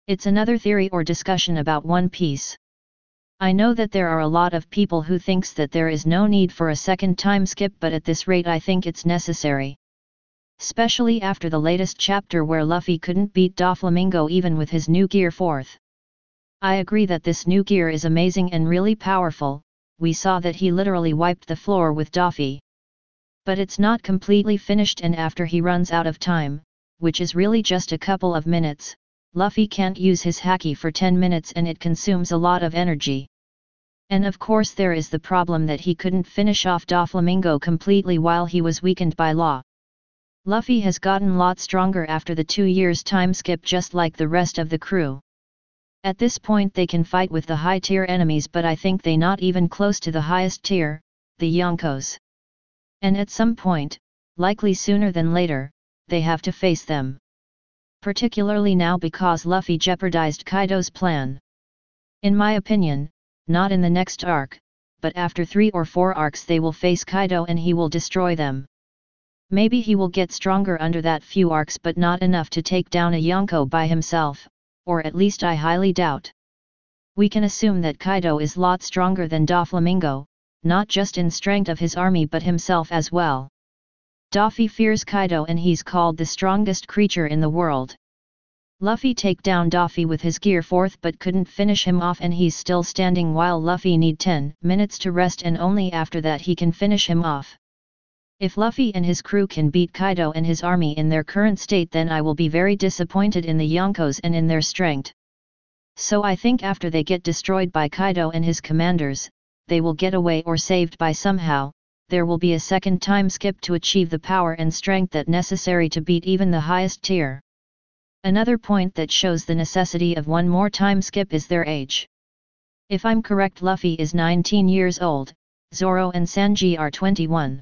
It's another theory or discussion about One Piece. I know that there are a lot of people who thinks that there is no need for a second time skip, but at this rate I think it's necessary. Especially after the latest chapter where Luffy couldn't beat Doflamingo even with his new gear 4th. I agree that this new gear is amazing and really powerful. We saw that he literally wiped the floor with Doffy. But it's not completely finished, and after he runs out of time, which is really just a couple of minutes, Luffy can't use his haki for 10 minutes and it consumes a lot of energy. And of course there is the problem that he couldn't finish off Doflamingo completely while he was weakened by Law. Luffy has gotten a lot stronger after the 2 years time skip, just like the rest of the crew. At this point they can fight with the high tier enemies, but I think they not even close to the highest tier, the Yonkos. And at some point, likely sooner than later, they have to face them. Particularly now because Luffy jeopardized Kaido's plan. In my opinion, not in the next arc, but after 3 or 4 arcs they will face Kaido and he will destroy them. Maybe he will get stronger under that few arcs, but not enough to take down a Yonko by himself, or at least I highly doubt. We can assume that Kaido is lot stronger than Doflamingo, not just in strength of his army but himself as well. Doffy fears Kaido and he's called the strongest creature in the world. Luffy take down Doffy with his gear 4th but couldn't finish him off, and he's still standing while Luffy need 10 minutes to rest, and only after that he can finish him off. If Luffy and his crew can beat Kaido and his army in their current state, then I will be very disappointed in the Yonkos and in their strength. So I think after they get destroyed by Kaido and his commanders, they will get away or saved by somehow. There will be a second time skip to achieve the power and strength that necessary to beat even the highest tier. Another point that shows the necessity of one more time skip is their age. If I'm correct, Luffy is 19 years old, Zoro and Sanji are 21.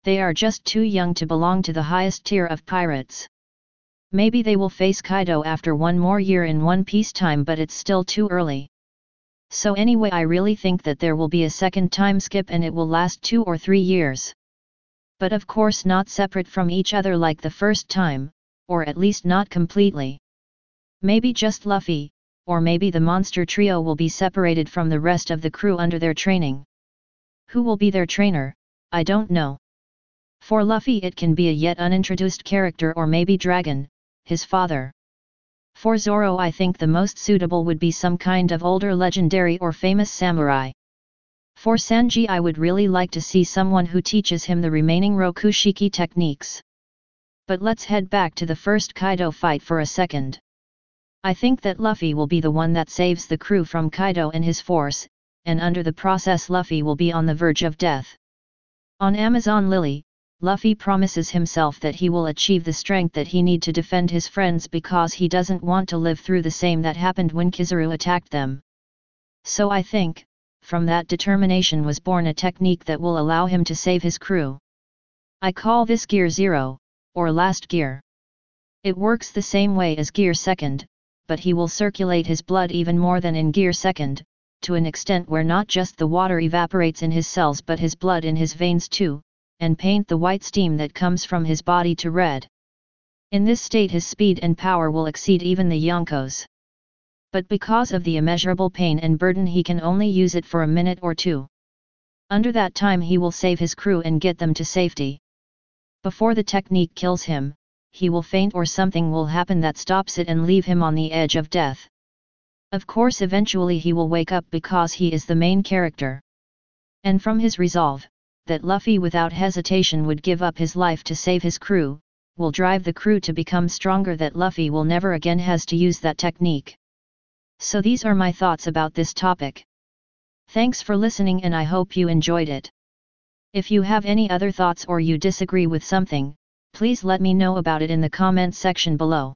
They are just too young to belong to the highest tier of pirates. Maybe they will face Kaido after 1 more year in One Piece time, but it's still too early. So anyway, I really think that there will be a second time skip and it will last 2 or 3 years. But of course not separate from each other like the first time, or at least not completely. Maybe just Luffy, or maybe the monster trio will be separated from the rest of the crew under their training. Who will be their trainer, I don't know. For Luffy it can be a yet unintroduced character, or maybe Dragon, his father. For Zoro I think the most suitable would be some kind of older legendary or famous samurai. For Sanji I would really like to see someone who teaches him the remaining Rokushiki techniques. But let's head back to the first Kaido fight for a second. I think that Luffy will be the one that saves the crew from Kaido and his force, and under the process Luffy will be on the verge of death. On Amazon Lily, Luffy promises himself that he will achieve the strength that he need to defend his friends because he doesn't want to live through the same that happened when Kizaru attacked them. So I think, from that determination was born a technique that will allow him to save his crew. I call this Gear 0, or Last Gear. It works the same way as Gear 2nd, but he will circulate his blood even more than in Gear 2nd, to an extent where not just the water evaporates in his cells but his blood in his veins too, and paint the white steam that comes from his body to red. In this state his speed and power will exceed even the Yonkos. But because of the immeasurable pain and burden he can only use it for a minute or 2. Under that time he will save his crew and get them to safety. Before the technique kills him, he will faint or something will happen that stops it and leave him on the edge of death. Of course eventually he will wake up because he is the main character. And from his resolve, that Luffy without hesitation would give up his life to save his crew, will drive the crew to become stronger that Luffy will never again has to use that technique. So these are my thoughts about this topic. Thanks for listening and I hope you enjoyed it. If you have any other thoughts or you disagree with something, please let me know about it in the comment section below.